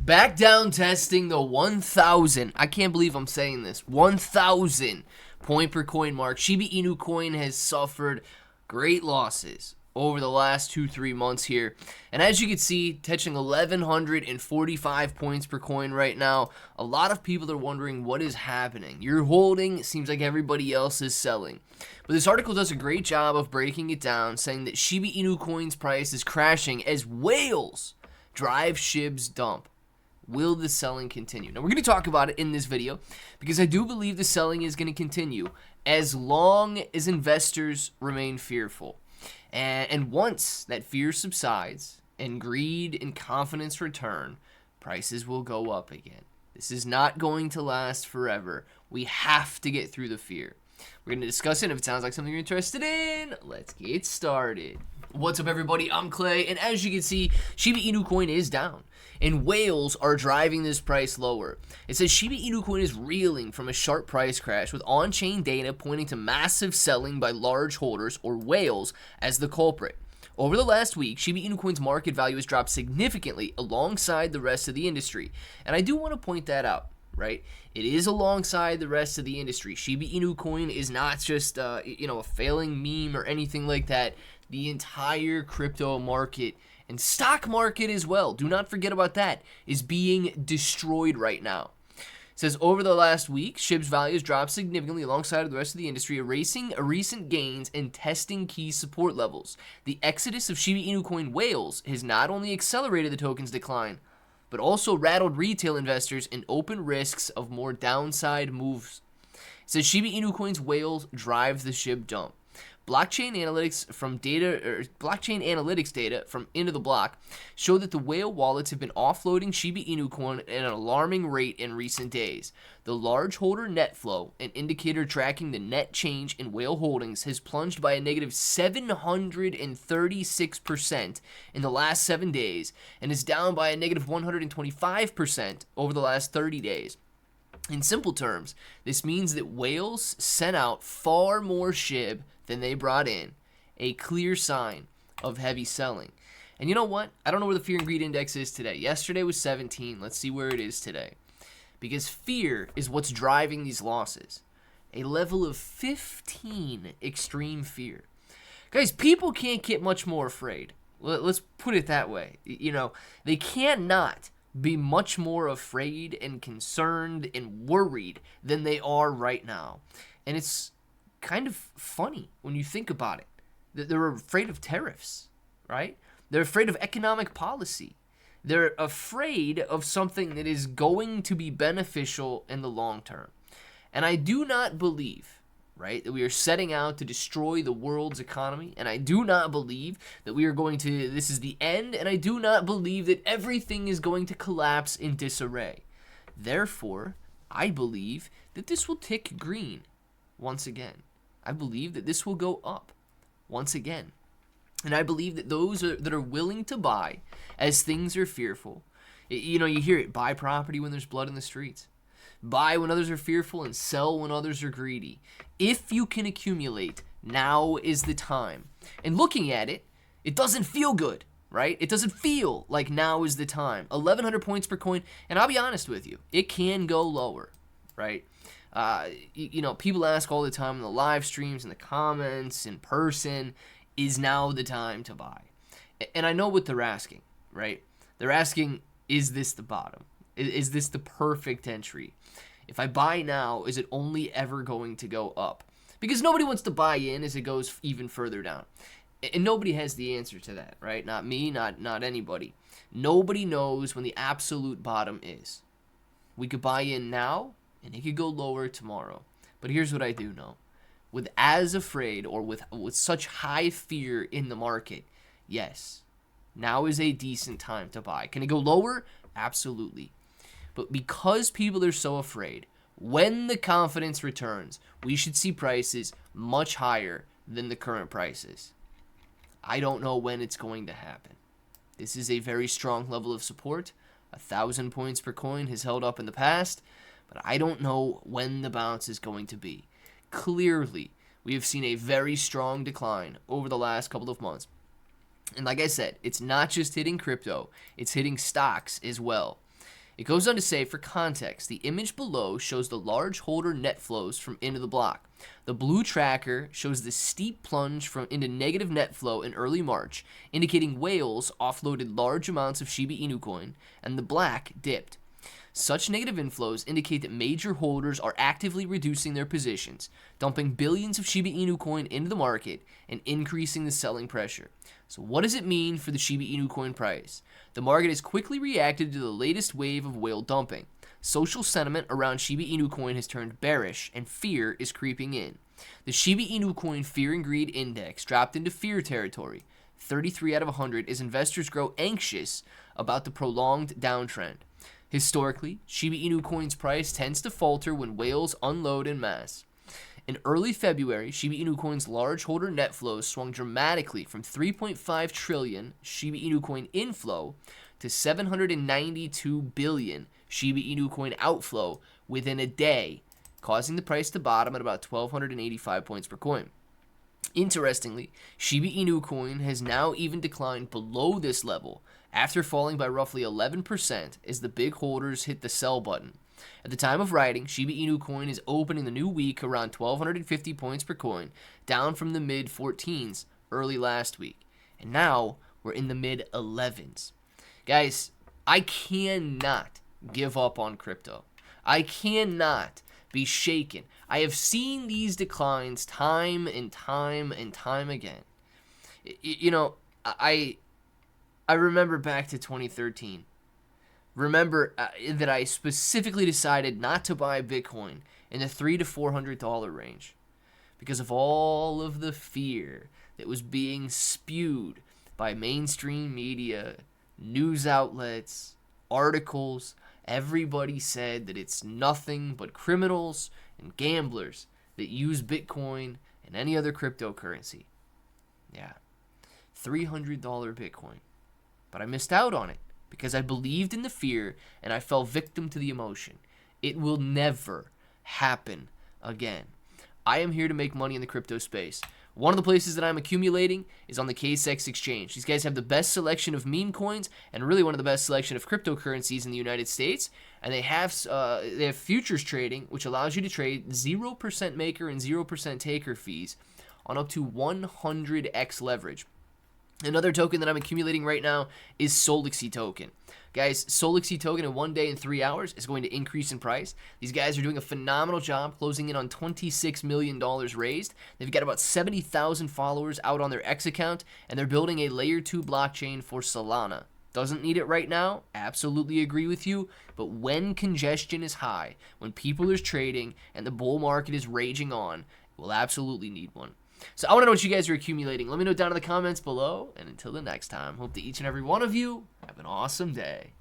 Back down testing the 1,000. I can't believe I'm saying this. 1,000 point per coin mark. Shiba Inu coin has suffered great losses over the last 2-3 months here. And as you can see, touching 1,145 points per coin right now. A lot of people are wondering what is happening. You're holding, it seems like everybody else is selling. But this article does a great job of breaking it down, saying that Shiba Inu coin's price is crashing as whales drive SHIB's dump. Will the selling continue? Now, we're going to talk about it in this video because I do believe the selling is going to continue as long as investors remain fearful. And once that fear subsides and greed and confidence return, prices will go up again. This is not going to last forever. We have to get through the fear. We're going to discuss it. If it sounds like something you're interested in, let's get started. What's up, everybody? I'm Clay, and as you can see, Shiba Inu coin is down, and whales are driving this price lower. It says Shiba Inu coin is reeling from a sharp price crash, with on-chain data pointing to massive selling by large holders, or whales, as the culprit. Over the last week, Shiba Inu coin's market value has dropped significantly alongside the rest of the industry, and I do want to point that out. Right? It is alongside the rest of the industry. Shiba Inu coin is not just a failing meme or anything like that. The entire crypto market and stock market as well, do not forget about that, is being destroyed right now. It says over the last week, SHIB's value has dropped significantly alongside the rest of the industry, erasing recent gains and testing key support levels. The exodus of Shiba Inu coin whales has not only accelerated the token's decline, but also rattled retail investors and open risks of more downside moves. It says Shiba Inu coin's whales drive the SHIB dump. Blockchain analytics data from Into the Block show that the whale wallets have been offloading Shiba Inu coin at an alarming rate in recent days. The large holder net flow, an indicator tracking the net change in whale holdings, has plunged by a negative 736% in the last 7 days and is down by a negative 125% over the last 30 days. In simple terms, this means that whales sent out far more SHIB than they brought in, a clear sign of heavy selling. And you know what? I don't know where the fear and greed index is today. Yesterday was 17. Let's see where it is today. Because fear is what's driving these losses. A level of 15 extreme fear. Guys, people can't get much more afraid. Let's put it that way. They cannot be much more afraid and concerned and worried than they are right now. And it's kind of funny when you think about it, that they're afraid of tariffs, right? They're afraid of economic policy. They're afraid of something that is going to be beneficial in the long term. And I do not believe, right, that we are setting out to destroy the world's economy. And I do not believe that this is the end. And I do not believe that everything is going to collapse in disarray. Therefore, I believe that this will tick green once again. I believe that this will go up once again. And I believe that those that are willing to buy as things are fearful, you hear it, buy property when there's blood in the streets. Buy when others are fearful and sell when others are greedy. If you can accumulate, now is the time. And looking at it, it doesn't feel good, right? It doesn't feel like now is the time. 1,100 points per coin, and I'll be honest with you, it can go lower, right? People ask all the time in the live streams, in the comments, in person, is now the time to buy? And I know what they're asking, right? They're asking, is this the bottom? Is this the perfect entry? If I buy now, is it only ever going to go up? Because nobody wants to buy in as it goes even further down. And nobody has the answer to that, right? Not me, not anybody. Nobody knows when the absolute bottom is. We could buy in now, and it could go lower tomorrow. But here's what I do know. With as afraid or with such high fear in the market, yes, now is a decent time to buy. Can it go lower? Absolutely. But because people are so afraid, when the confidence returns, we should see prices much higher than the current prices. I don't know when it's going to happen. This is a very strong level of support. 1,000 points per coin has held up in the past, but I don't know when the bounce is going to be. Clearly, we have seen a very strong decline over the last couple of months. And like I said, it's not just hitting crypto, it's hitting stocks as well. It goes on to say, for context, the image below shows the large holder net flows from into the block. The blue tracker shows the steep plunge into negative net flow in early March, indicating whales offloaded large amounts of Shiba Inu coin, and the black dipped. Such negative inflows indicate that major holders are actively reducing their positions, dumping billions of Shiba Inu coin into the market and increasing the selling pressure. So what does it mean for the Shiba Inu coin price? The market has quickly reacted to the latest wave of whale dumping. Social sentiment around Shiba Inu coin has turned bearish and fear is creeping in. The Shiba Inu coin Fear and Greed Index dropped into fear territory, 33 out of 100, as investors grow anxious about the prolonged downtrend. Historically, Shiba Inu coin's price tends to falter when whales unload en masse. In early February, Shiba Inu coin's large holder net flows swung dramatically from 3.5 trillion Shiba Inu coin inflow to 792 billion Shiba Inu coin outflow within a day, causing the price to bottom at about 1,285 points per coin. Interestingly, Shiba Inu coin has now even declined below this level after falling by roughly 11% as the big holders hit the sell button. At the time of writing, Shiba Inu coin is opening the new week around 1,250 points per coin, down from the mid-14s early last week. And now we're in the mid-11s. Guys, I cannot give up on crypto. I cannot be shaken. I have seen these declines time and time and time again. You know, I remember back to 2013. Remember that I specifically decided not to buy Bitcoin in the $300 to $400 range because of all of the fear that was being spewed by mainstream media, news outlets, articles. Everybody said that it's nothing but criminals and gamblers that use Bitcoin and any other cryptocurrency. Yeah, $300 Bitcoin. But I missed out on it because I believed in the fear and I fell victim to the emotion. It will never happen again. I am here to make money in the crypto space. One of the places that I'm accumulating is on the KSX exchange. These guys have the best selection of meme coins and really one of the best selection of cryptocurrencies in the United States. And they have futures trading, which allows you to trade 0% maker and 0% taker fees on up to 100x leverage. Another token that I'm accumulating right now is Solixy token. Guys, Solixy token in 1 day and 3 hours is going to increase in price. These guys are doing a phenomenal job, closing in on $26 million raised. They've got about 70,000 followers out on their X account, and they're building a layer 2 blockchain for Solana. Doesn't need it right now, absolutely agree with you, but when congestion is high, when people are trading and the bull market is raging on, we'll absolutely need one. So I want to know what you guys are accumulating. Let me know down in the comments below. And until the next time, hope that each and every one of you have an awesome day.